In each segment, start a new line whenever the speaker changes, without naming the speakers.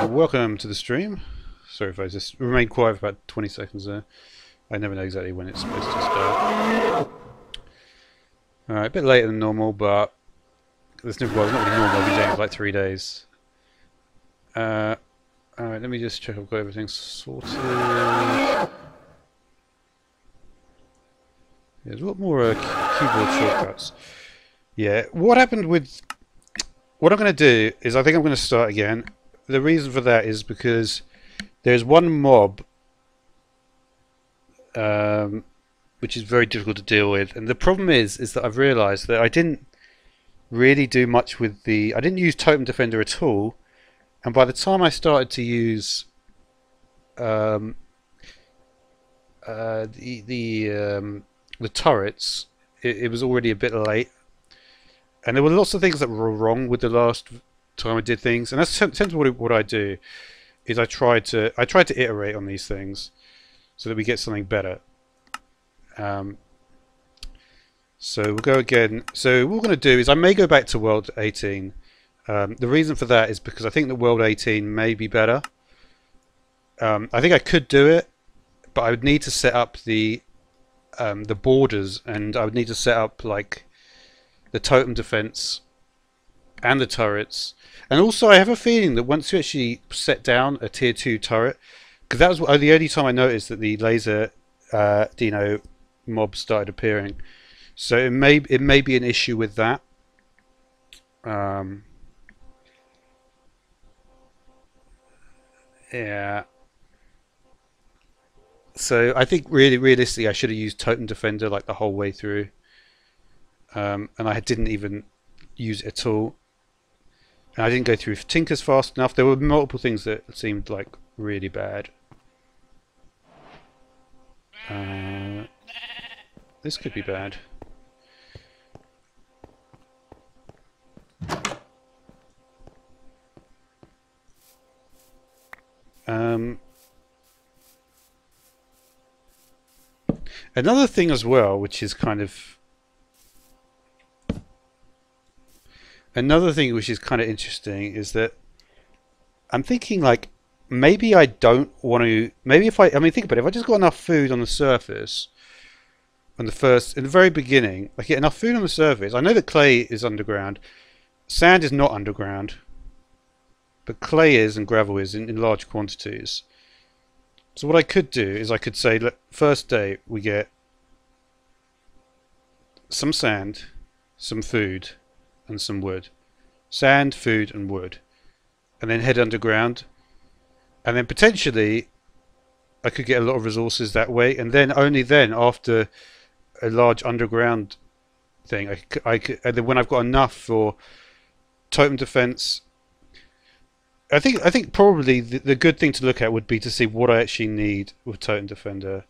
Welcome to the stream. Sorry if I just remained quiet for about 20 seconds there. I never know exactly when it's supposed to start. Alright, a bit later than normal, but it's not really normal. I've been doing it for like 3 days. Alright, let me just check I've got everything sorted. Yeah, there's a lot more keyboard shortcuts. Yeah, what happened with... What I'm going to do is I think I'm going to start again. The reason for that is because there's one mob which is very difficult to deal with, and the problem is that I've realised that I didn't really do much with the... I didn't use Totem Defender at all, and by the time I started to use the turrets, it was already a bit late, and there were lots of things that were wrong with the last time I did things, and that's essentially what I do. Is I try to iterate on these things so that we get something better. So we'll go again. So what we're going to do is I may go back to World 18. The reason for that is because I think that World 18 may be better. I think I could do it, but I would need to set up the borders, and I would need to set up like the totem defense and the turrets. And also I have a feeling that once you actually set down a tier 2 turret, because that was the only time I noticed that the laser Dino mobs started appearing, so it may be an issue with that. Yeah, so I think realistically I should have used Totem Defender like the whole way through, and I didn't even use it at all. And I didn't go through Tinkers fast enough. There were multiple things that seemed like really bad. This could be bad. Another thing as well, which is kind of... Another thing which is kind of interesting is that I'm thinking like maybe I don't want to. Maybe if I mean think about it. If I just got enough food on the surface, in the very beginning, like get enough food on the surface. I know that clay is underground, sand is not underground, but clay is and gravel is in large quantities. So what I could do is I could say, look, first day we get some sand, some food, and some wood. Sand, food, and wood. And then head underground. And then potentially I could get a lot of resources that way. And then only then, after a large underground thing, I could, and then when I've got enough for totem defense, I think probably the good thing to look at would be to see what I actually need with Totem Defender,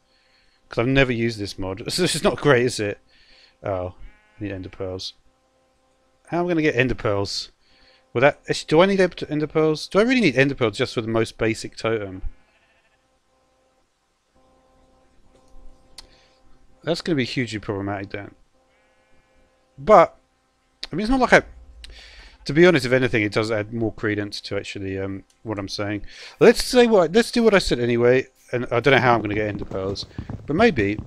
because I've never used this mod. So this is not great, is it? Oh, I need ender pearls. How am I going to get ender pearls? Well, do I need ender pearls? Do I really need ender pearls just for the most basic totem? That's going to be hugely problematic then. But I mean, it's not like to be honest, if anything, it does add more credence to actually what I'm saying. Let's do what I said anyway. And I don't know how I'm going to get ender pearls, but maybe.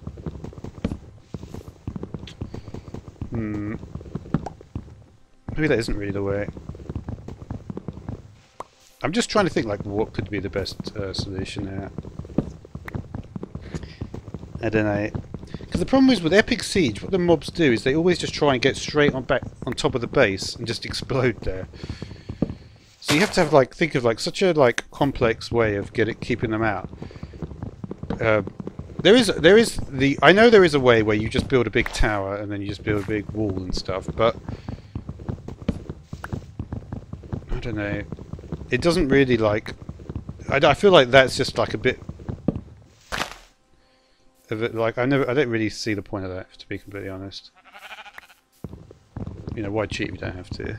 Maybe that isn't really the way. I'm just trying to think like what could be the best solution there. I don't know. Because the problem is with Epic Siege, what the mobs do is they always just try and get straight on back on top of the base and just explode there. So you have to have like think of like such a like complex way of keeping them out. I know there is a way where you just build a big tower and then you just build a big wall and stuff, but I don't know. It doesn't really like. I feel like that's just like a bit of it. Like I don't really see the point of that, to be completely honest. You know, why cheat if you don't have to?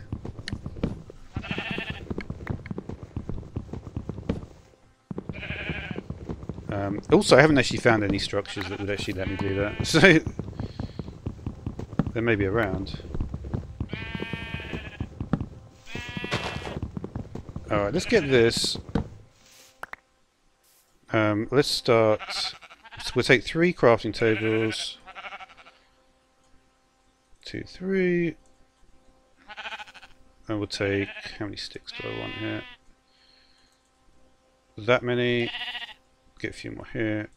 Also, I haven't actually found any structures that would actually let me do that. So they may be around. Alright, let's get this. Let's start. So we'll take 3 crafting tables. 2, 3. And we'll take, how many sticks do I want here? That many. Get a few more here.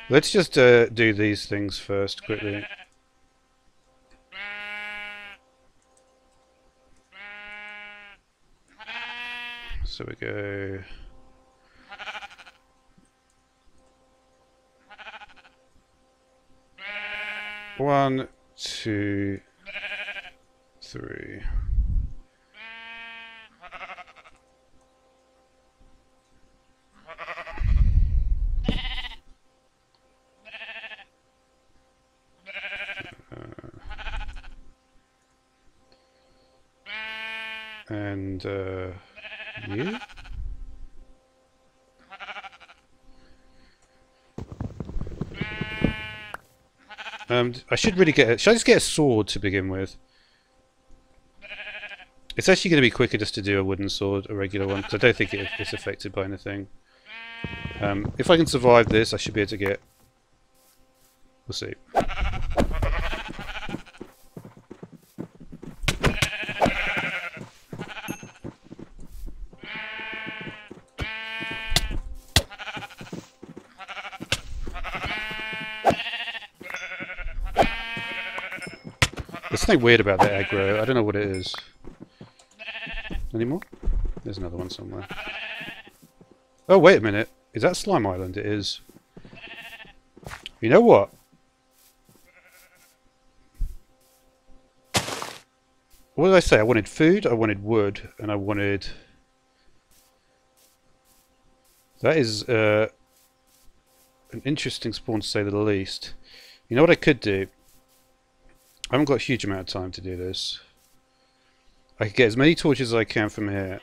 Let's just do these things first quickly. So we go. One, 2, 3. And you? I should really get. Should I just get a sword to begin with? It's actually going to be quicker just to do a wooden sword, a regular one, because I don't think it's affected by anything. If I can survive this, I should be able to get. We'll see. There's something weird about that aggro. I don't know what it is. Any more? There's another one somewhere. Oh, wait a minute. Is that Slime Island? It is. You know what? What did I say? I wanted food, I wanted wood, and I wanted... That is an interesting spawn to say the least. You know what I could do? I haven't got a huge amount of time to do this. I could get as many torches as I can from here.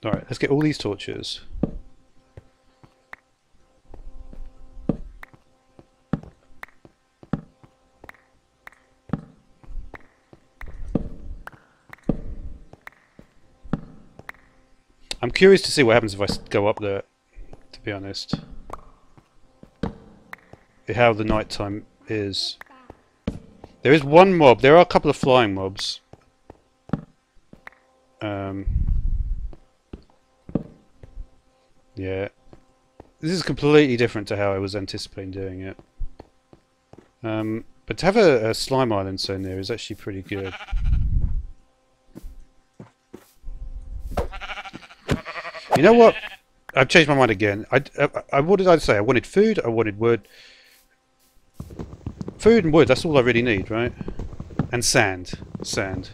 Alright, let's get all these torches. I'm curious to see what happens if I go up there, to be honest. How the nighttime is. There is one mob. There are a couple of flying mobs. Yeah. This is completely different to how I was anticipating doing it. But to have a slime island so near is actually pretty good. You know what? I've changed my mind again. What did I say? I wanted food, I wanted wood. Food and wood, that's all I really need, right? And sand. Sand.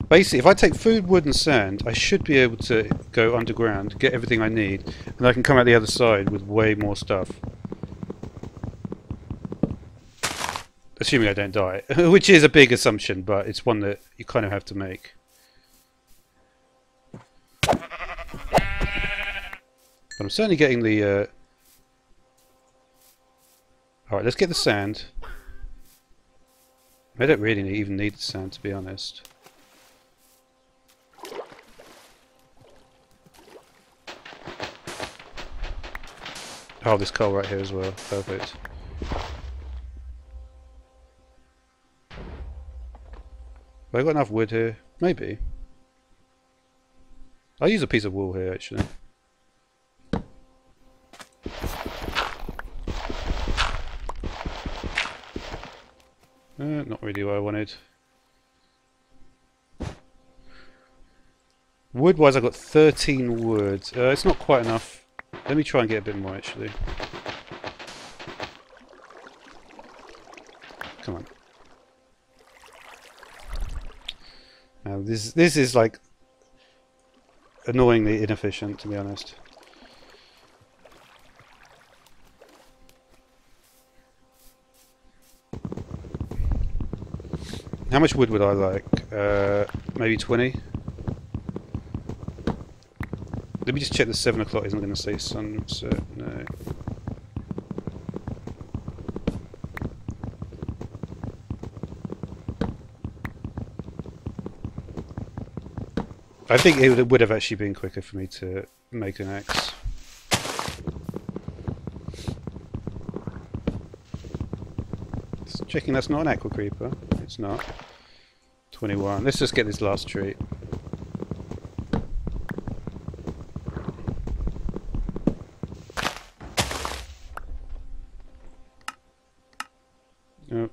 Basically, if I take food, wood and sand, I should be able to go underground, get everything I need, and I can come out the other side with way more stuff. Assuming I don't die. Which is a big assumption, but it's one that you kind of have to make. But I'm certainly getting the... Alright, let's get the sand. I don't really even need the sand, to be honest. Oh, this coal right here as well. Perfect. Have I got enough wood here? Maybe. I'll use a piece of wool here, actually. Not really what I wanted. Wood-wise, I've got 13 wood. It's not quite enough. Let me try and get a bit more, actually. Come on. Now, this is like annoyingly inefficient, to be honest. How much wood would I like? Maybe 20? Let me just check the 7 o'clock isn't going to say sunset. No. I think it would have actually been quicker for me to make an axe. Just checking that's not an aqua creeper. It's not. 21. Let's just get this last tree. Oh.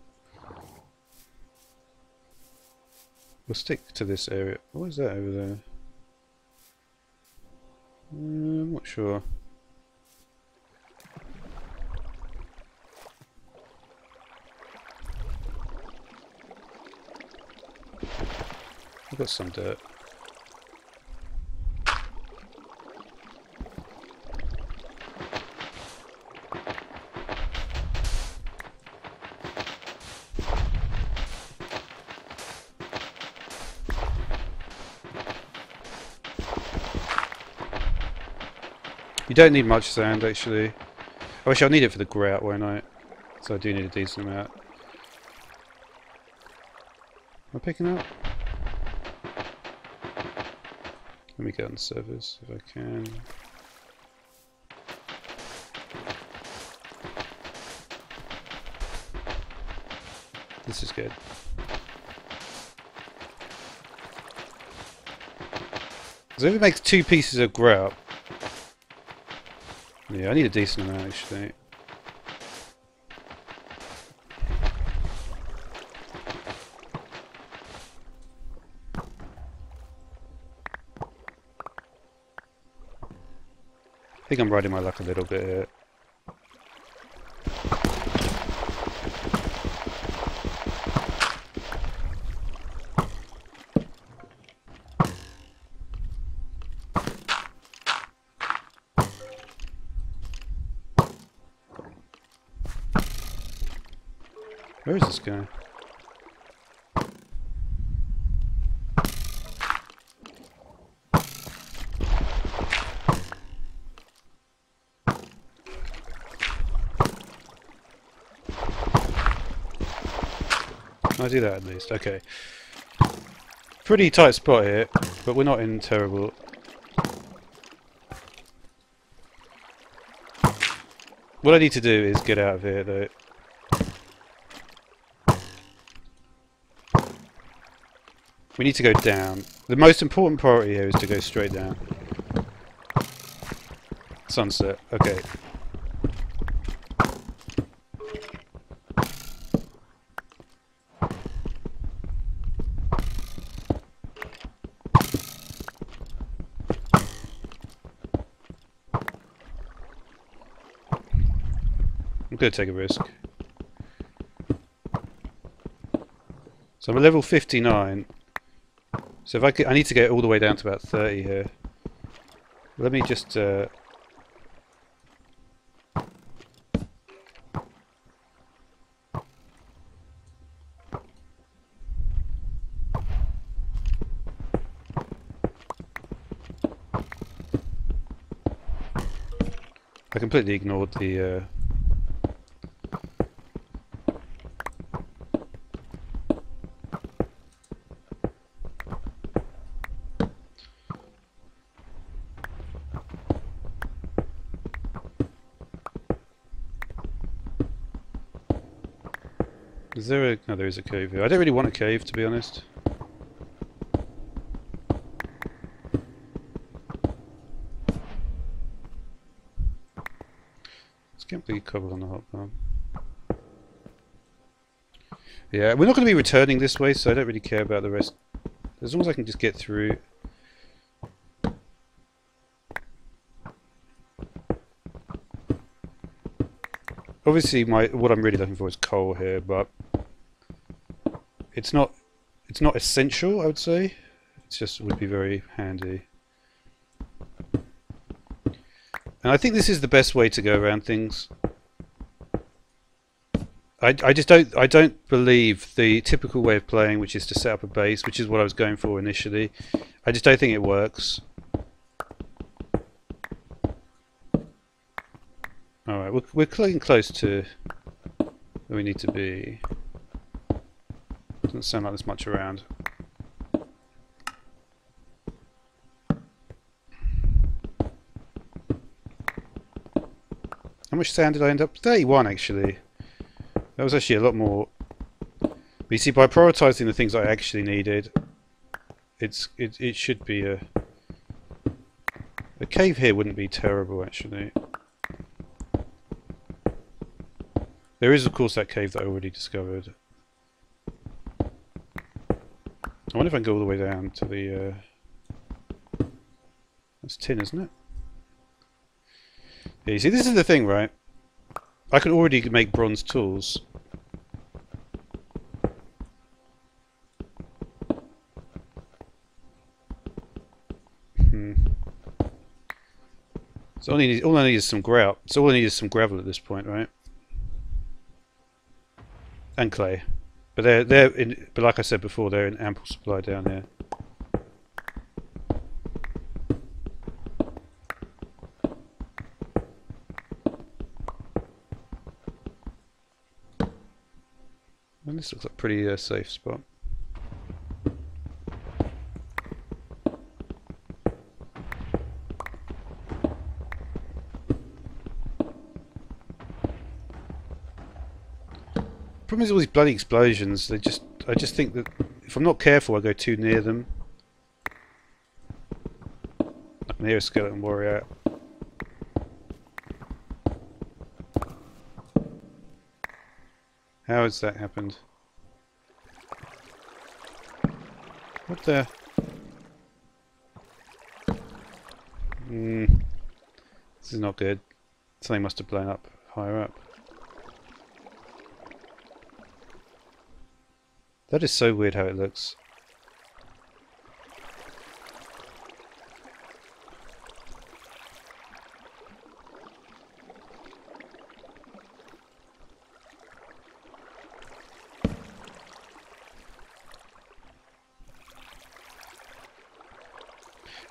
We'll stick to this area. What is that over there? I'm not sure. I've got some dirt. You don't need much sand actually. I wish I'll need it for the grout, won't I? So I do need a decent amount. Am I picking up? Let me get on the servers if I can. This is good. So if it makes 2 pieces of grout, yeah, I need a decent amount actually. I think I'm riding my luck a little bit here. Where is this guy? I'll do that at least. Okay. Pretty tight spot here, but we're not in terrible. What I need to do is get out of here though. We need to go down. The most important priority here is to go straight down. Sunset. Okay. I'm going to take a risk. So I'm at level 59. So if I need to get all the way down to about 30 here. Let me just... I completely ignored the... Is there a... No, there is a cave here. I don't really want a cave, to be honest. Let's get the cover on the hotbar. Yeah, we're not going to be returning this way, so I don't really care about the rest. As long as I can just get through. Obviously, what I'm really looking for is coal here, but it's not essential, I would say. It's just would be very handy. And I think this is the best way to go around things. I just don't believe the typical way of playing, which is to set up a base, which is what I was going for initially. I just don't think it works. Alright, we're getting close to where we need to be. Doesn't sound like there's much around. How much sand did I end up? 31 actually. That was actually a lot more. But you see, by prioritising the things I actually needed, it should be a cave here wouldn't be terrible actually. There is of course that cave that I already discovered. I wonder if I can go all the way down to the that's tin, isn't it? Yeah, you see, this is the thing, right? I can already make bronze tools. So all I need is some grout. So all I need is some gravel at this point, right? And clay. But but like I said before, they're in ample supply down here. And this looks like a pretty safe spot. Problem is all these bloody explosions. I just think that if I'm not careful, I go too near them. I can hear a skeleton warrior. How has that happened? What the? This is not good. Something must have blown up higher up. That is so weird how it looks.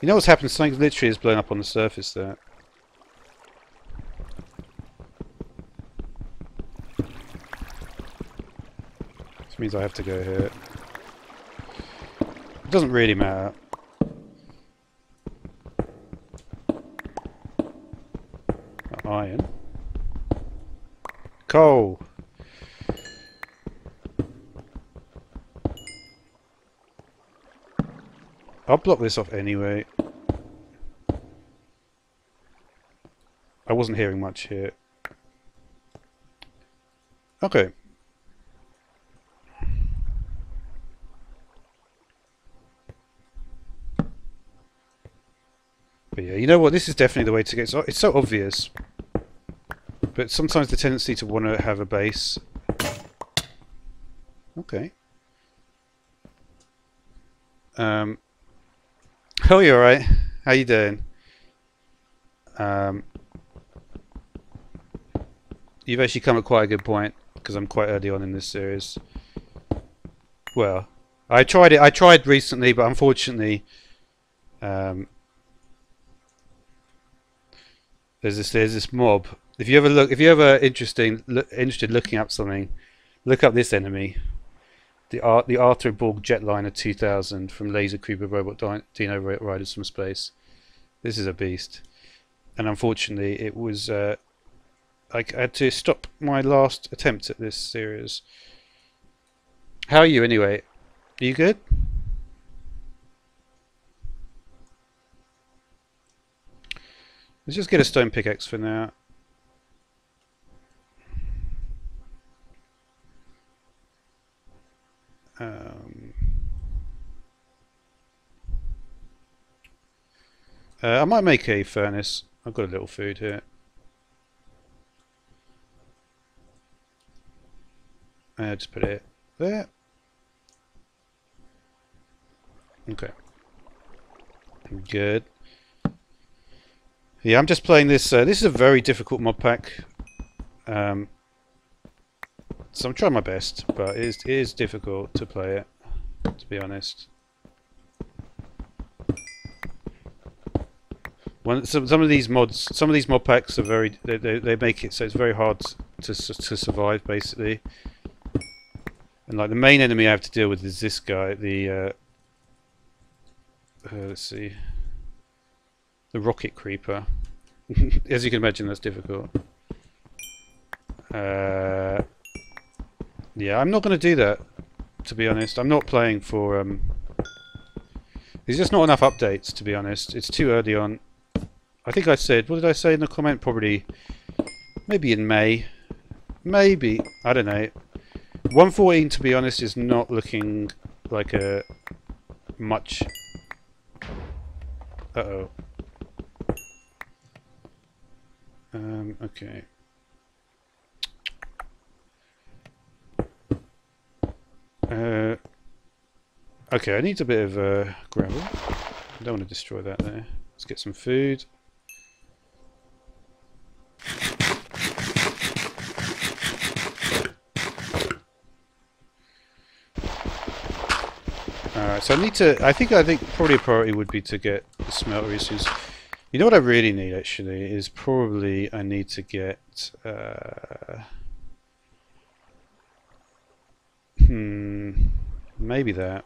You know what's happened? Something literally has blown up on the surface there. This means I have to go here. It doesn't really matter. Iron. Coal! I'll block this off anyway. I wasn't hearing much here. Okay. But yeah, you know what? This is definitely the way to get. It's so obvious. But sometimes the tendency to want to have a base. Okay. Oh, you alright? How you doing? You've actually come at quite a good point, because I'm quite early on in this series. Well, I tried recently, but unfortunately, there's this mob. If you're ever interested looking up something, look up this enemy. The Arthur Borg Jetliner 2000 from Laser Cooper Robot Dino Riders from Space. This is a beast, and unfortunately, it was. I had to stop my last attempt at this series. How are you anyway? Are you good? Let's just get a stone pickaxe for now. I might make a furnace. I've got a little food here. Just put it there. Okay. Good. Yeah, I'm just playing this. This is a very difficult mod pack. So I'm trying my best, but it is difficult to play it, to be honest. Some of these mods, some of these mod packs are very, they make it so it's very hard to survive, basically. And like the main enemy I have to deal with is this guy, the let's see, the rocket creeper. As you can imagine, that's difficult. Yeah, I'm not going to do that, to be honest. I'm not playing for... There's just not enough updates, to be honest. It's too early on. I think I said... What did I say in the comment? Probably... Maybe in May. Maybe. I don't know. 1.14, to be honest, is not looking like a... much... Uh-oh. Okay. Okay, I need a bit of gravel. I don't want to destroy that there. Let's get some food. Alright, so I need to... I think probably a priority would be to get the smelter resources. You know what I really need, actually, is probably I need to get... maybe that.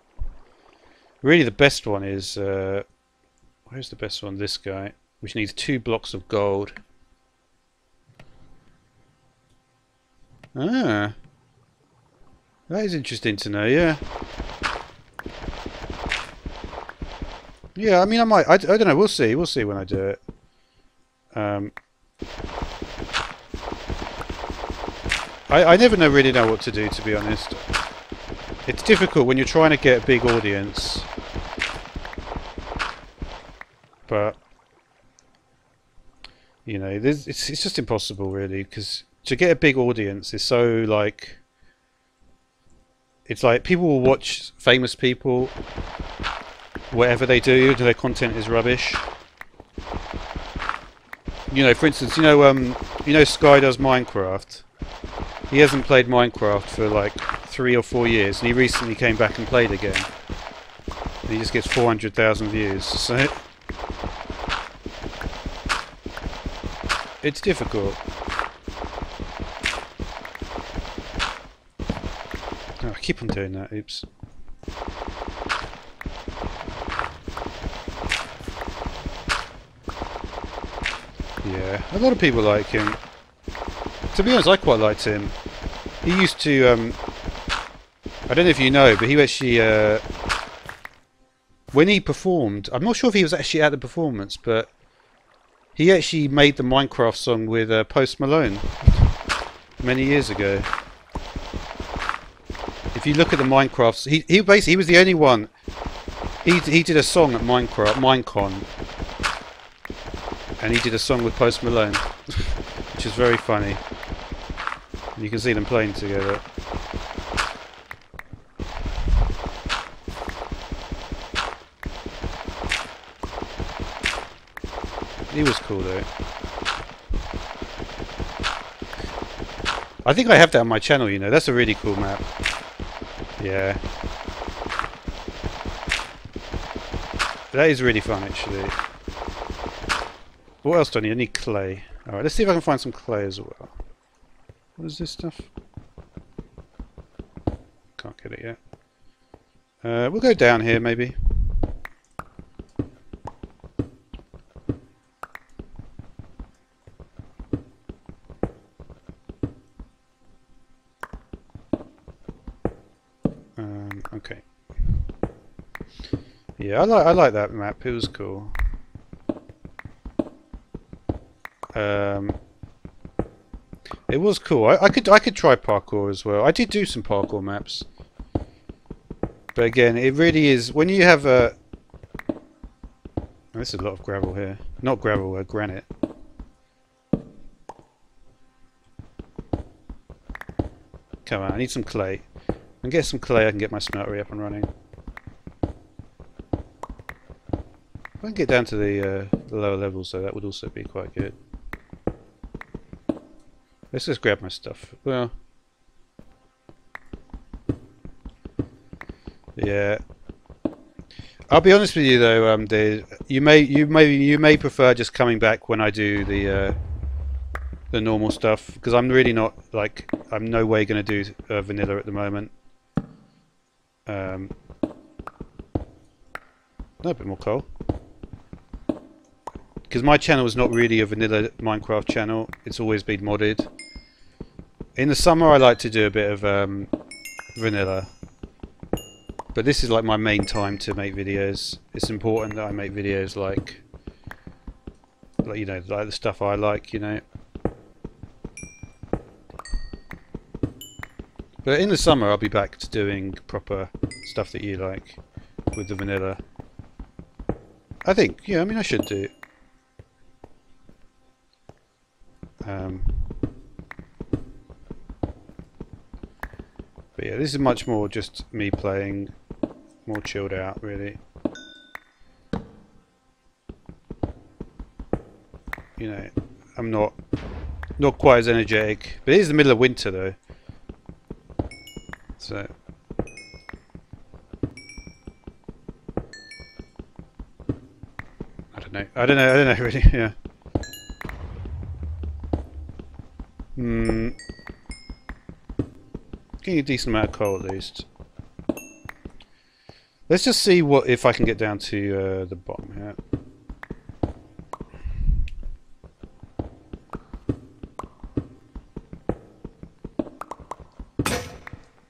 Really, the best one is... where's the best one? This guy. Which needs 2 blocks of gold. Ah. That is interesting to know, yeah. Yeah, I mean, I might... I don't know, we'll see. We'll see when I do it. I never really know what to do, to be honest. It's difficult when you're trying to get a big audience. But... You know, it's just impossible, really, because to get a big audience is so, like... It's like, people will watch famous people... whatever they do, their content is rubbish. You know, for instance, you know Sky does Minecraft. He hasn't played Minecraft for like 3 or 4 years, and he recently came back and played again. And he just gets 400,000 views, so... It's difficult. Oh, I keep on doing that, oops. Yeah, a lot of people like him. To be honest, I quite liked him. He used to, I don't know if you know, but he actually, when he performed, I'm not sure if he was actually at the performance, but he actually made the Minecraft song with Post Malone many years ago. If you look at the Minecraft, he basically, he was the only one. He did a song at Minecon. And he did a song with Post Malone, which is very funny. And you can see them playing together. He was cool though. I think I have that on my channel, you know. That's a really cool map. Yeah. That is really fun, actually. What else do I need? I need clay. Alright, let's see if I can find some clay as well. What is this stuff? Can't get it yet. We'll go down here, maybe. Okay. Yeah, I like that map. It was cool. It was cool. I could try parkour as well. I did do some parkour maps, but again, it really is when you have a. There's a lot of gravel here. Not gravel, granite. Come on, I need some clay. I can get some clay. I can get my smeltery up and running. If I can get down to the lower levels, though, that would also be quite good. Let's just grab my stuff. Well, Yeah. I'll be honest with you though, you may prefer just coming back when I do the normal stuff, because I'm really not, like, I'm no way going to do vanilla at the moment. No, a bit more coal. Because my channel is not really a vanilla Minecraft channel. It's always been modded. In the summer I like to do a bit of vanilla. But this is like my main time to make videos. It's important that I make videos like you know, like the stuff I like, you know. But in the summer I'll be back to doing proper stuff that you like with the vanilla. I think, yeah, I mean I should do. But yeah, this is much more just me playing, more chilled out really. You know, I'm not quite as energetic, but it is the middle of winter though. So I don't know really, yeah. Getting a decent amount of coal at least. Let's just see what if I can get down to the bottom here.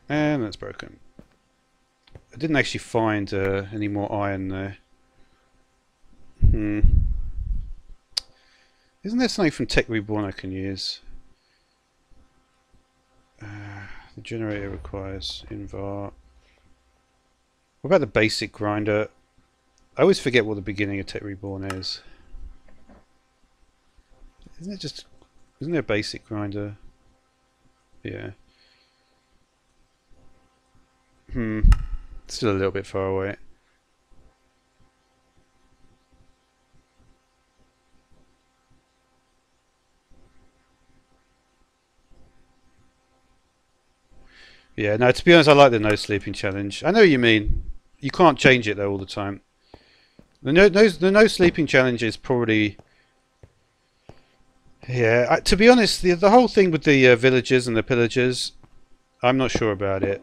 And that's broken. I didn't actually find any more iron there. Isn't there something from Tech Reborn I can use? The generator requires invar. What about the basic grinder? I always forget what the beginning of Tech Reborn is. Isn't there a basic grinder? Yeah. Still a little bit far away. Yeah, no, to be honest, I like the no sleeping challenge. I know what you mean. You can't change it though all the time. The no sleeping challenge is probably... Yeah, to be honest, the whole thing with the villagers and the pillagers, I'm not sure about it.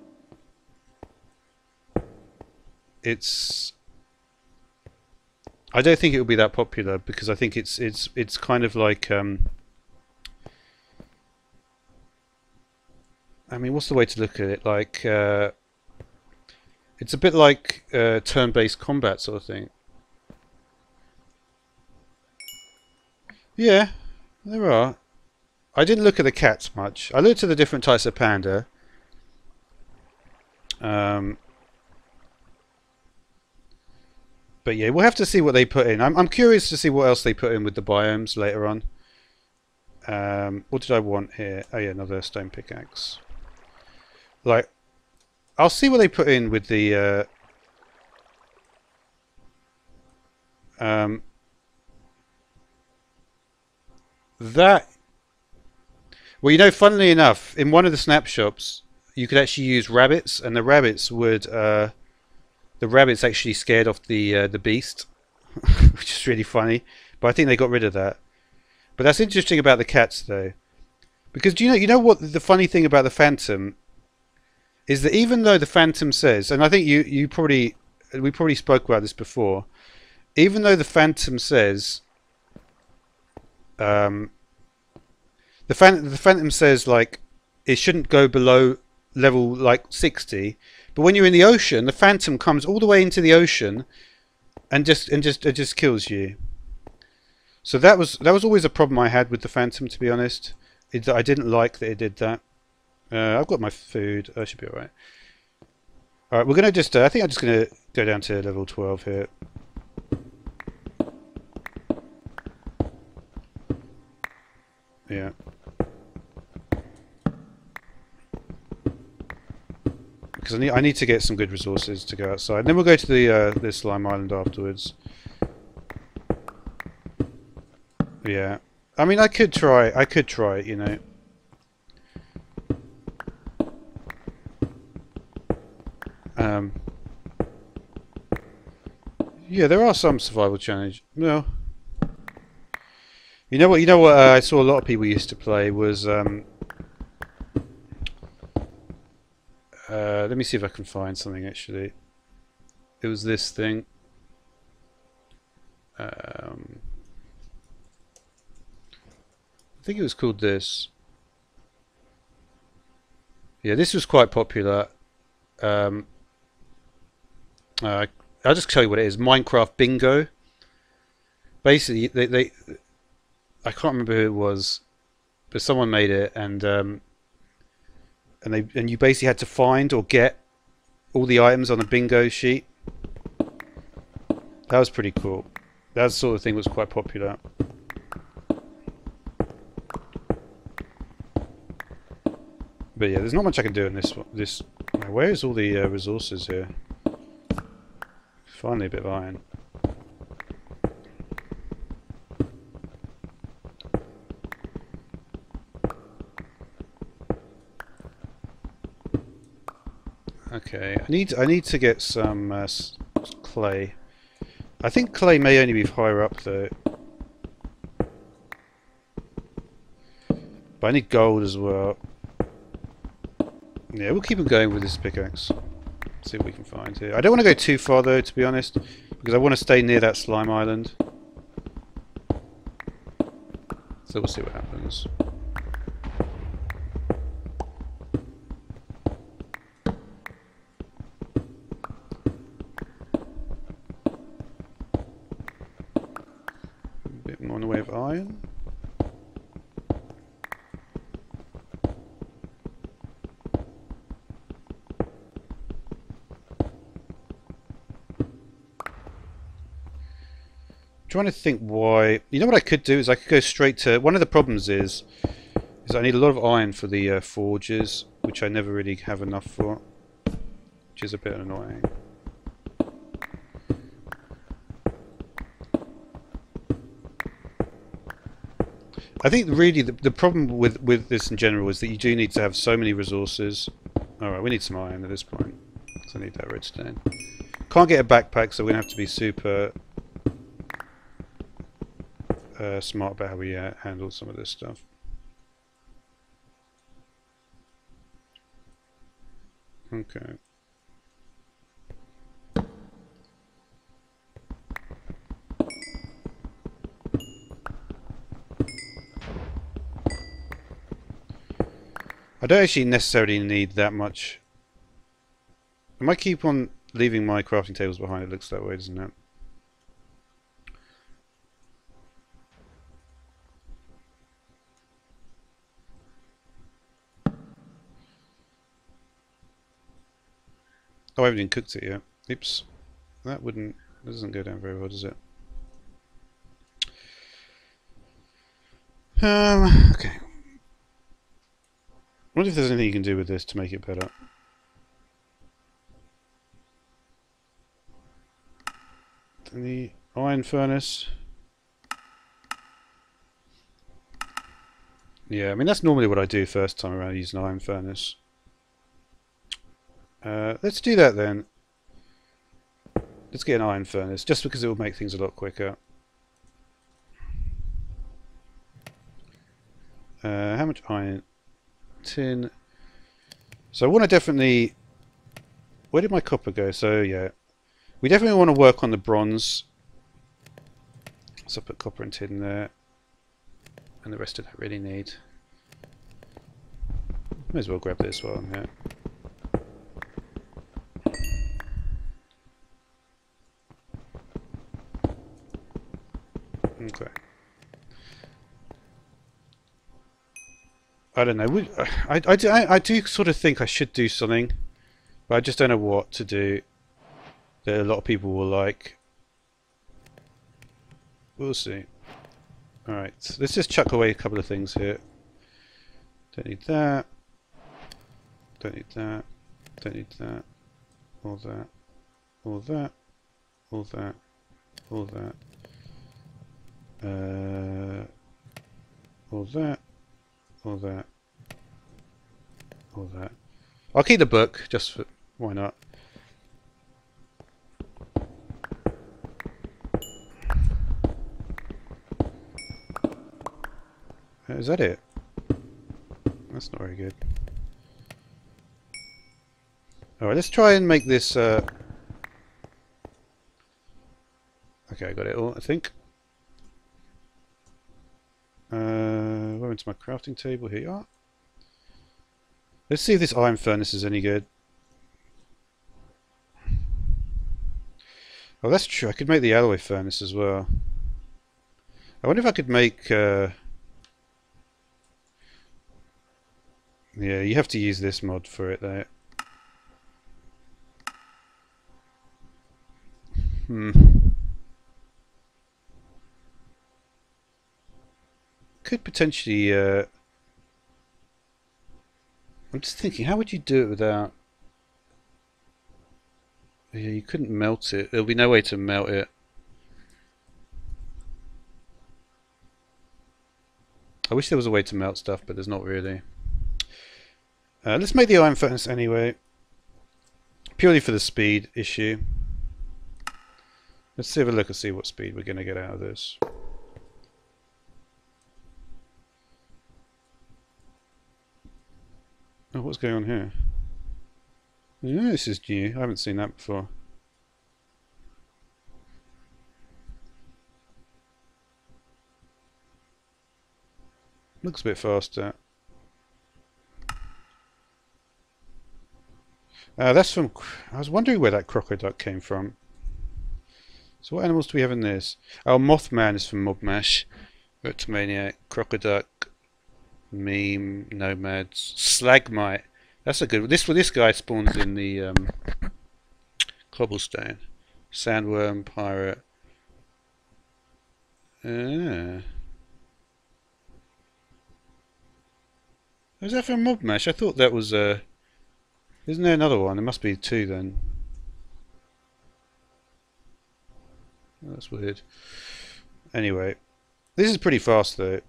I don't think it will be that popular, because I think it's kind of like I mean, what's the way to look at it? Like it's a bit like turn-based combat sort of thing. Yeah, there are. I didn't look at the cats much. I looked at the different types of panda. But yeah, we'll have to see what they put in. I'm curious to see what else they put in with the biomes later on. What did I want here? Oh yeah, another stone pickaxe. Like, I'll see what they put in with the that. Well, you know, funnily enough, in one of the snapshots, you could actually use rabbits, and the rabbits would the rabbits actually scared off the beast, which is really funny. But I think they got rid of that. But that's interesting about the cats, though, because do you know what the funny thing about the Phantom is, that even though the Phantom says, and I think we probably spoke about this before, even though the Phantom says, the Phantom says like it shouldn't go below level like 60. But when you're in the ocean, the Phantom comes all the way into the ocean, and just kills you. So that was always a problem I had with the Phantom, to be honest. I didn't like that it did that. I've got my food. I should be alright. Alright, we're gonna just. I think I'm just gonna go down to level 12 here. Yeah. Because I need to get some good resources to go outside. And then we'll go to the slime island afterwards. Yeah, I mean, I could try it, you know. Yeah, there are some survival challenge. No. You know what? I saw a lot of people used to play was. Let me see if I can find something actually. It was this thing. I think it was called this. Yeah, this was quite popular. I'll just tell you what it is. Minecraft Bingo. Basically, I can't remember who it was, but someone made it, and you basically had to find or get all the items on a bingo sheet. That was pretty cool. That sort of thing was quite popular. But yeah, there's not much I can do in this one. Where is all the resources here? Finally a bit of iron. Okay, I need to get some clay. I think clay may only be higher up though. But I need gold as well. Yeah, we'll keep on going with this pickaxe. See what we can find here. I don't want to go too far though, to be honest, because I want to stay near that slime island. So we'll see what happens. A bit more in the way of iron. Trying to think why. You know what I could do is I could go straight to. One of the problems is I need a lot of iron for the forges, which I never really have enough for, which is a bit annoying. I think really the problem with this in general is that you do need to have so many resources. Alright, we need some iron at this point, so I need that redstone. Can't get a backpack, so we're going to have to be super smart about how we handle some of this stuff. Okay. I don't actually necessarily need that much. I might keep on leaving my crafting tables behind. It looks that way, doesn't it? Oh, I haven't even cooked it yet. Oops. That doesn't go down very well, does it? Okay. I wonder if there's anything you can do with this to make it better. The iron furnace. Yeah, I mean that's normally what I do first time around using an iron furnace. Let's do that then. Let's get an iron furnace, just because it will make things a lot quicker. How much iron? Tin. So I want to definitely... Where did my copper go? So yeah, we definitely want to work on the bronze. So I'll put copper and tin there. And the rest of that really need. May as well grab this while I'm here. Okay. I don't know. I do sort of think I should do something, but I just don't know what to do that a lot of people will like. We'll see. Alright, let's just chuck away a couple of things here. Don't need that. Don't need that. Don't need that. All that. All that. All that. All that. All that. All that. All that. I'll keep the book, just for... why not? Is that it? That's not very good. Alright, let's try and make this... Okay, I got it all, I think. Went into my crafting table. Here you are. Let's see if this iron furnace is any good. Oh, that's true. I could make the alloy furnace as well. I wonder if I could make... Yeah, you have to use this mod for it, though. Could potentially... I'm just thinking, how would you do it without... Yeah, you couldn't melt it. There'll be no way to melt it. I wish there was a way to melt stuff, but there's not really. Let's make the iron furnace anyway. Purely for the speed issue. Let's have a look and see what speed we're going to get out of this. Oh, what's going on here? Yeah, this is new. I haven't seen that before. Looks a bit faster. That's from... I was wondering where that crocodile came from. So what animals do we have in this? Oh, Mothman is from Mobmash. Reptomaniac, Crocoduck, Meme, Nomads, Slagmite. That's a good one. This guy spawns in the cobblestone. Sandworm, Pirate. Is that from Mobmash? I thought that was isn't there another one? There must be two then. Oh, that's weird. Anyway, this is pretty fast though.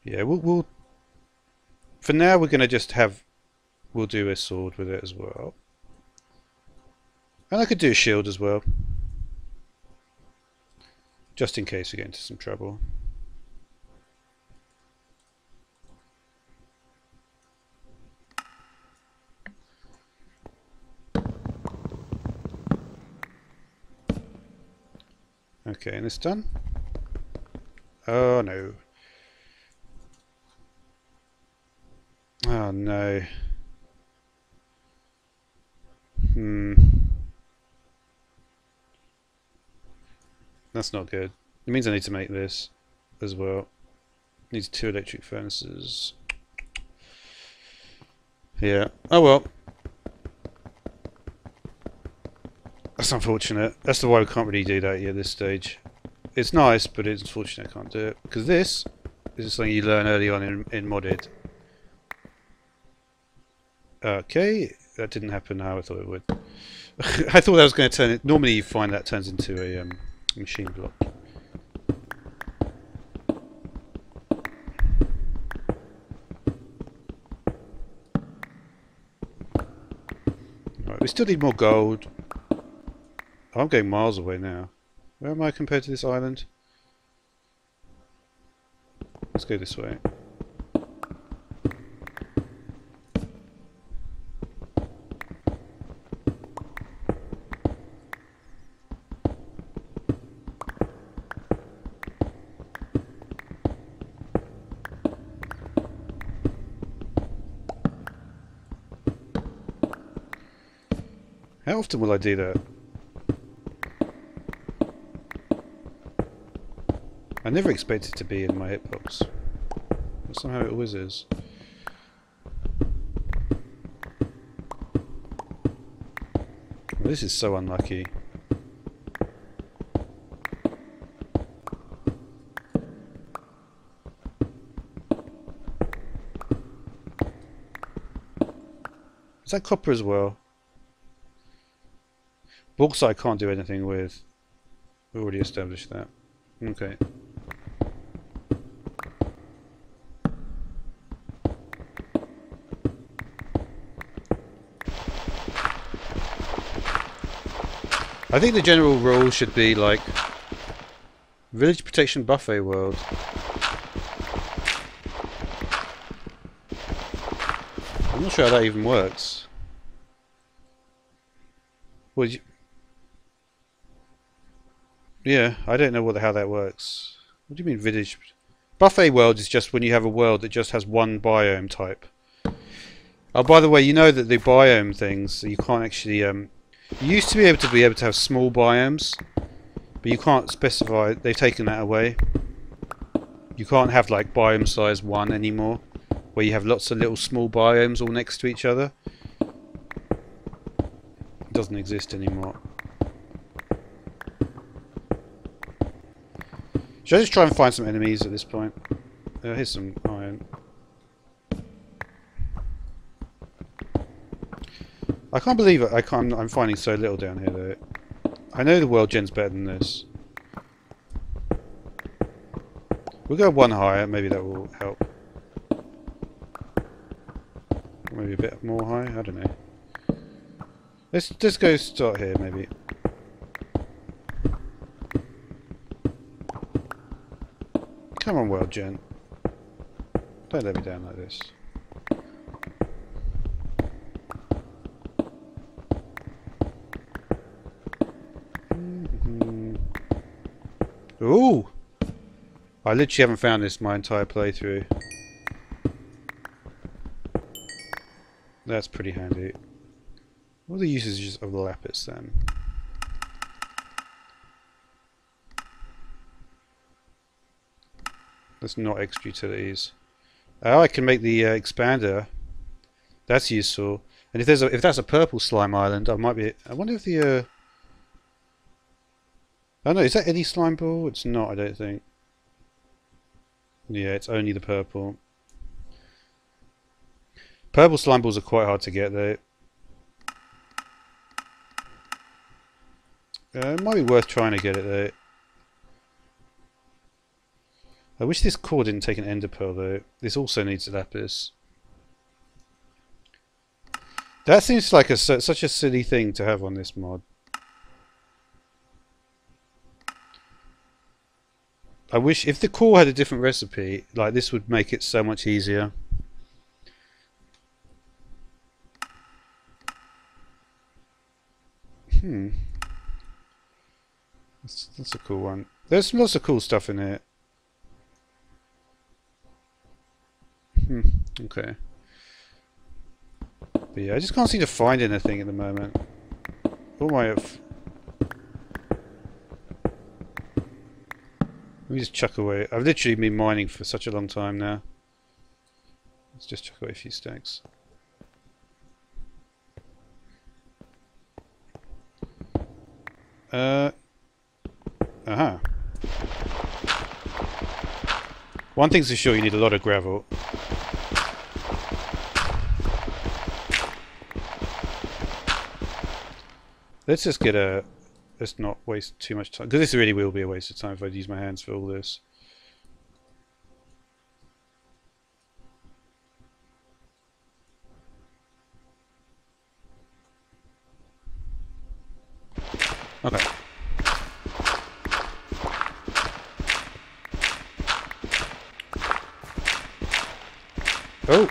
Yeah, we'll for now we're gonna just have we'll do a sword with it as well, and I could do a shield as well, just in case we get into some trouble. Okay, and it's done. Oh no. Oh no. That's not good. It means I need to make this as well. Needs 2 electric furnaces. Yeah. Oh well. That's unfortunate. That's why we can't really do that yet at this stage. It's nice, but it's unfortunate I can't do it. Because this is something you learn early on in modded. Okay, that didn't happen how I thought it would. I thought that was going to turn it... Normally you find that turns into a machine block. Right, we still need more gold. I'm going miles away now. Where am I compared to this island? Let's go this way. How often will I do that? I never expected it to be in my hitbox, but somehow it always is. Well, this is so unlucky. Is that copper as well? Bauxite I can't do anything with. We already established that. Okay. I think the general rule should be like Village Protection Buffet World. I'm not sure how that even works. Well, yeah, I don't know how that works. What do you mean village? Buffet world is just when you have a world that just has one biome type. Oh, by the way, you know that the biome things, you can't actually... you used to be able to have small biomes, but you can't specify... They've taken that away. You can't have like biome size 1 anymore, where you have lots of little small biomes all next to each other. It doesn't exist anymore. Should I just try and find some enemies at this point? Here's some iron. I can't believe it. I'm finding so little down here though. I know the world gen's better than this. We'll go one higher, maybe that will help. Maybe a bit more high, I don't know. Let's just go start here maybe. Come on world gen. Don't let me down like this. Ooh! I literally haven't found this my entire playthrough. That's pretty handy. What are the usages of the lapis then? That's not extra utilities. Oh, I can make the expander. That's useful. And if that's a purple slime island, I might be. I wonder if the. Oh no, is that any slime ball? It's not, I don't think. Yeah, it's only the purple. Purple slime balls are quite hard to get though. It might be worth trying to get it though. I wish this core didn't take an ender pearl though. This also needs a lapis. That seems like such a silly thing to have on this mod. I wish if the core had a different recipe, like this would make it so much easier. That's a cool one. There's lots of cool stuff in it. Okay. But yeah, I just can't seem to find anything at the moment. All my... Let me just chuck away. I've literally been mining for such a long time now. Let's just chuck away a few stacks. One thing's for sure, you need a lot of gravel. Let's just get a... Let's not waste too much time, because this really will be a waste of time if I use my hands for all this. Okay. Oh!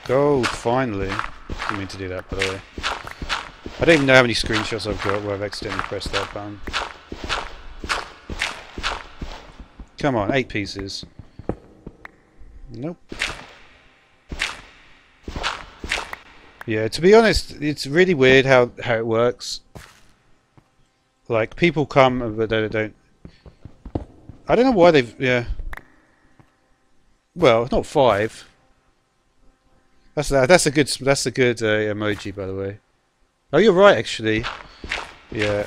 Gold, finally. Didn't mean to do that, by the way. I don't even know how many screenshots I've got where I've accidentally pressed that button. Come on, 8 pieces. Nope. Yeah, to be honest, it's really weird how it works. Like, people come, but they don't... I don't know why they've... Yeah. Well, not 5. That's a good emoji, by the way. Oh, you're right, actually. Yeah.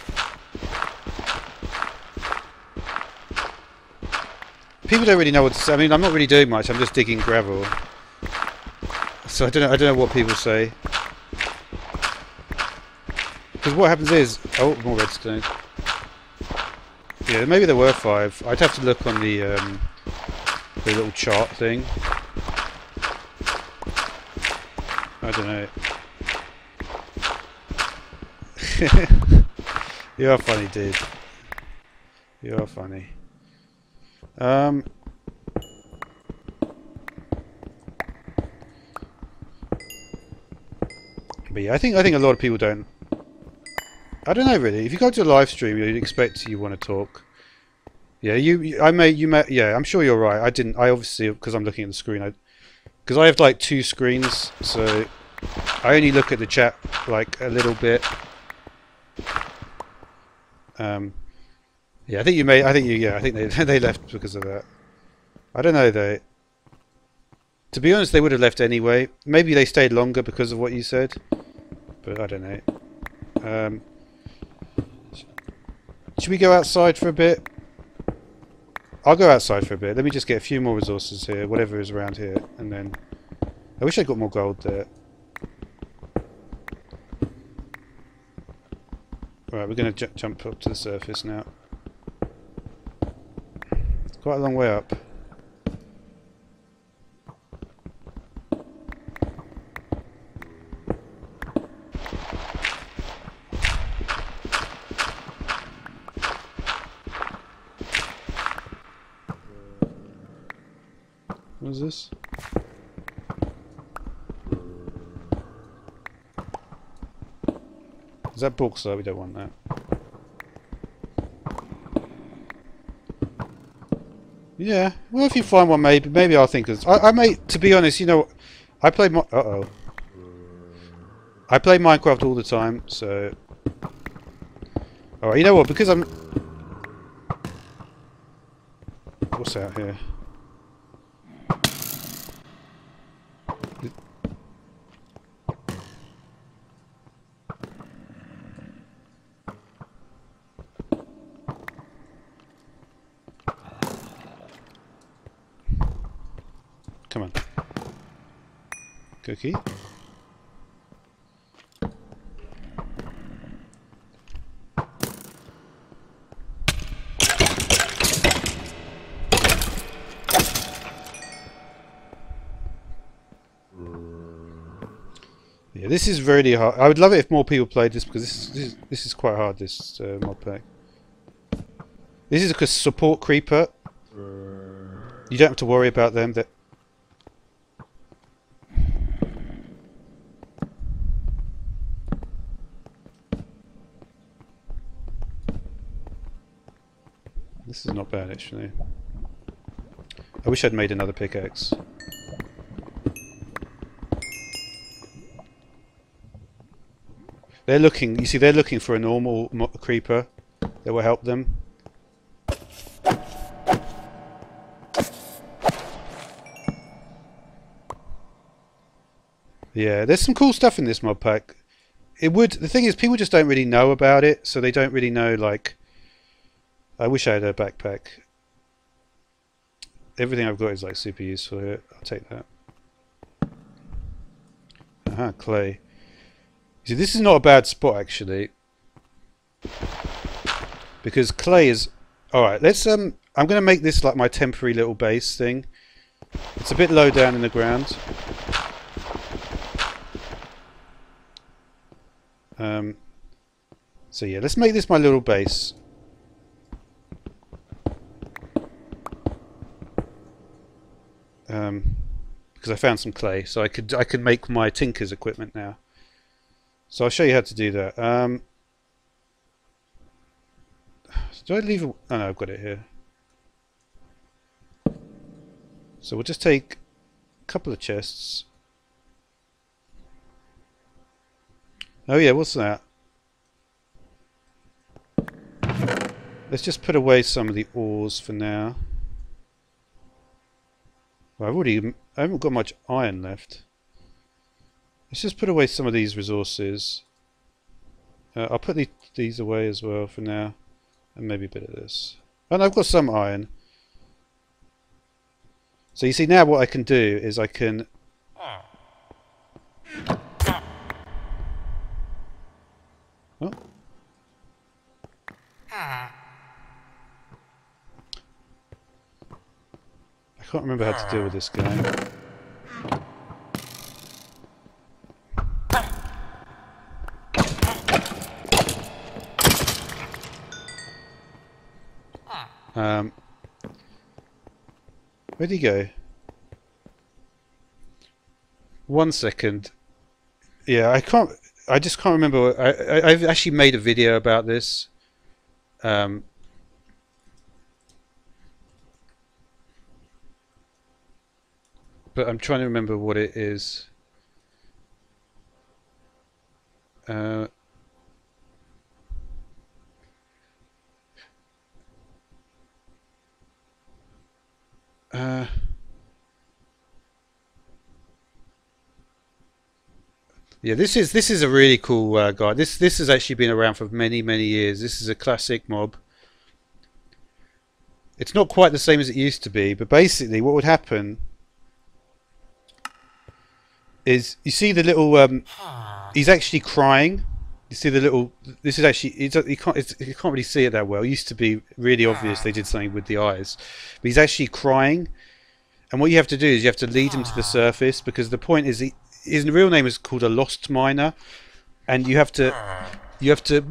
People don't really know what to say. I mean, I'm not really doing much. I'm just digging gravel. So I don't know what people say. Because what happens is... Oh, more redstone. Yeah, maybe there were 5. I'd have to look on the little chart thing. I don't know. You are funny, dude. You are funny. Um, but yeah, I think a lot of people don't. I don't know really. If you go to a live stream, you'd expect you want to talk. Yeah, yeah, I'm sure you're right. I obviously, because I'm looking at the screen, because I have like 2 screens, so I only look at the chat like a little bit. Yeah, I think they left because of that. I don't know though. To be honest, they would have left anyway. Maybe they stayed longer because of what you said, but I don't know. Should we go outside for a bit? I'll go outside for a bit. Let me just get a few more resources here, whatever is around here, and then... I wish I got more gold there. Right, we're going to jump up to the surface now. It's quite a long way up. What is this? Is that bauxite? We don't want that. Yeah. Well, if you find one, maybe I'll think of. I may. To be honest, you know, I play. I play Minecraft all the time, so. Alright, you know what? Because I'm. What's out here? Come on. Cookie. Yeah, this is really hard. I would love it if more people played this because this is quite hard. This mod pack. This is a support creeper. You don't have to worry about them. This is not bad actually. I wish I'd made another pickaxe. They're looking, you see, they're looking for a normal creeper that will help them. Yeah, there's some cool stuff in this mod pack. The thing is, people just don't really know about it, so they don't really know, like, I wish I had a backpack. Everything I've got is like super useful here. I'll take that. Aha, clay. See, this is not a bad spot actually, because clay is. All right, let's. I'm going to make this like my temporary little base thing. It's a bit low down in the ground. So yeah, let's make this my little base. Because I found some clay, so I could make my tinker's equipment now. So I'll show you how to do that. Do I leave? Oh no, I've got it here. So we'll just take a couple of chests. Oh yeah, what's that? Let's just put away some of the ores for now. Well, I haven't got much iron left. Let's just put away some of these resources. I'll put these away as well for now, and maybe a bit of this. And I've got some iron. So you see now what I can do is I can. Oh. I can't remember how to deal with this guy. Where'd he go? 1 second. Yeah, I just can't remember. I've actually made a video about this. But I'm trying to remember what it is. Uh, yeah, this is a really cool guide. This has actually been around for many years. This is a classic mob. It's not quite the same as it used to be, but basically what would happen is you see the little he's actually crying. You see the little. This is actually you can't really see it that well. It used to be really obvious they did something with the eyes, but he's actually crying. And what you have to do is you have to lead him to the surface, because the point is his real name is called a lost miner, and you have to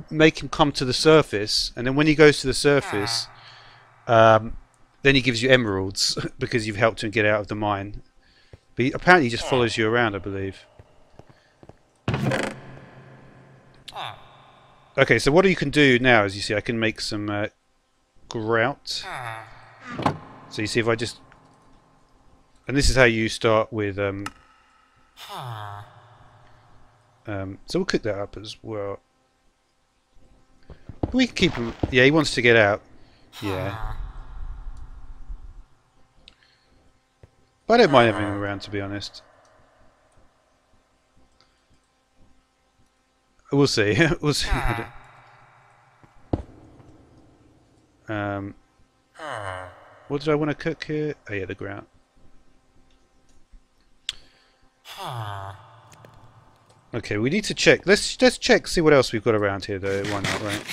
make him come to the surface, and then when he goes to the surface, then he gives you emeralds because you've helped him get out of the mine. But apparently he just follows you around, I believe. Okay, so what you can do now is, you see, I can make some grout. So you see, if I just... And this is how you start with... so we'll cook that up as well. We can keep him... Yeah, he wants to get out. Yeah. But I don't mind having him around, to be honest. We'll see. We'll see. What did I want to cook here? Oh yeah, the grout. Okay, we need to check. Let's check, see what else we've got around here, though. Why not, right?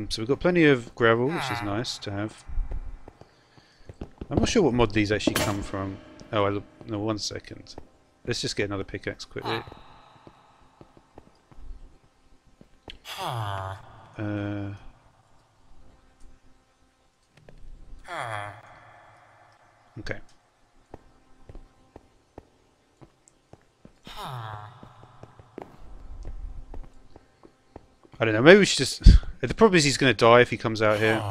So we've got plenty of gravel, which is nice to have. I'm not sure what mod these actually come from. Oh, no, 1 second. Let's just get another pickaxe quickly. Okay. I don't know, maybe we should just... The problem is he's going to die if he comes out here.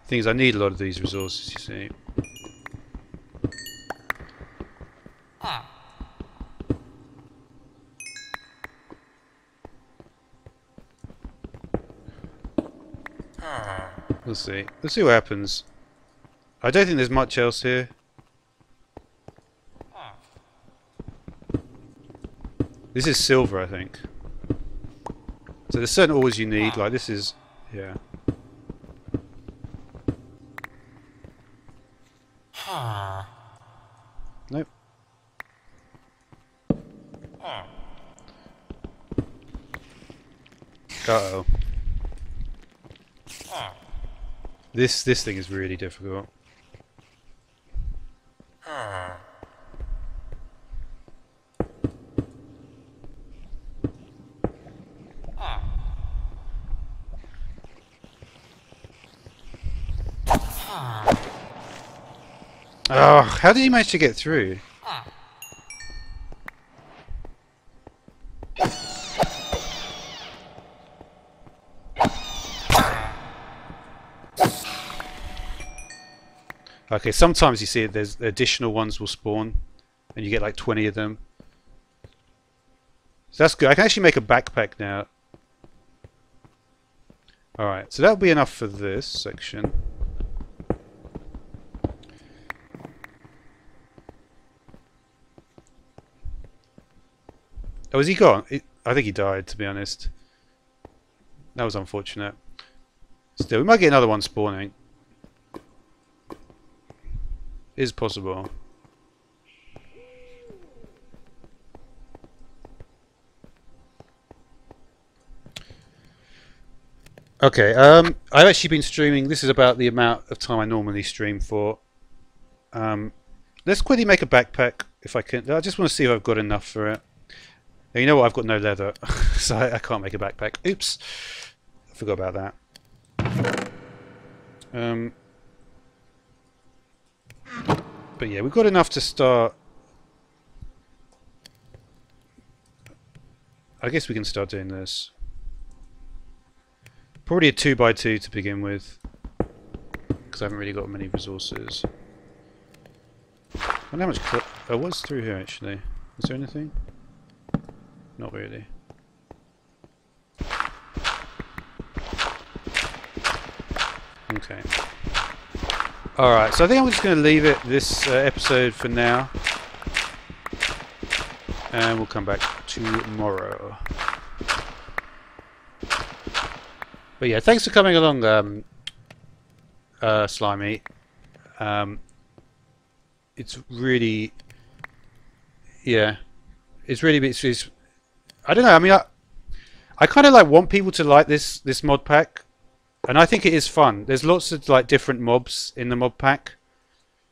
Thing is, I need a lot of these resources, you see. We'll see. Let's see what happens. I don't think there's much else here. This is silver, I think. So there's certain ores you need, like this is... yeah. Nope. Uh-oh. This thing is really difficult. Oh, how did he manage to get through? Okay, sometimes you see it, there's additional ones will spawn, and you get like 20 of them. So that's good. I can actually make a backpack now. Alright, so that'll be enough for this section. Oh, is he gone? I think he died, to be honest. That was unfortunate. Still, we might get another one spawning. Is possible. Okay, I've actually been streaming. This is about the amount of time I normally stream for. Let's quickly make a backpack if I can. I just want to see if I've got enough for it. Now, you know what? I've got no leather, so I can't make a backpack. Oops, I forgot about that. But yeah, we've got enough to start. I guess we can start doing this. Probably a 2x2 to begin with, because I haven't really got many resources. I wonder how much. Oh, what's through here actually? Is there anything? Not really. Okay. Alright, so I think I'm just going to leave it this episode for now. And we'll come back tomorrow. But yeah, thanks for coming along, Slimy. It's really... Yeah. It's really... It's I don't know, I mean, I kind of like want people to like this mod pack. And I think it is fun. There's lots of like different mobs in the mod pack.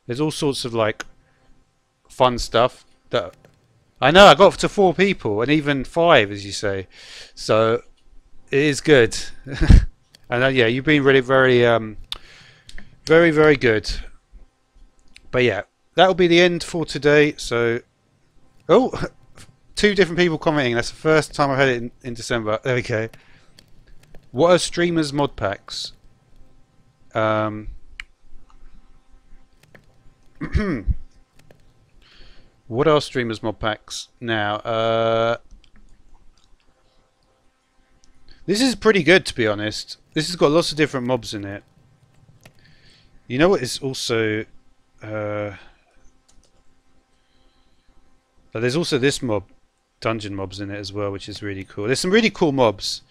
There's all sorts of like fun stuff that I know I got to 4 people and even 5, as you say. So it is good. And yeah, you've been really very very good. But yeah, that'll be the end for today. So 2 different people commenting. That's the first time I've had it in December. There we go. What are streamers mod packs? What are streamers mod packs now? This is pretty good, to be honest. This has got lots of different mobs in it. You know what is also there's also this mob, dungeon mobs in it as well, which is really cool. There's some really cool mobs.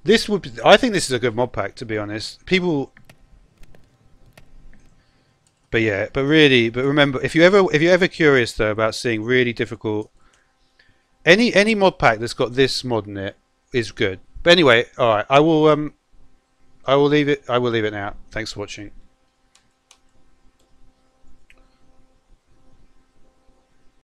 This would be, I think this is a good mod pack, to be honest. People, but yeah, but remember, if you're ever curious though about seeing really difficult, any mod pack that's got this mod in it is good. But anyway, all right, I will leave it now. Thanks for watching.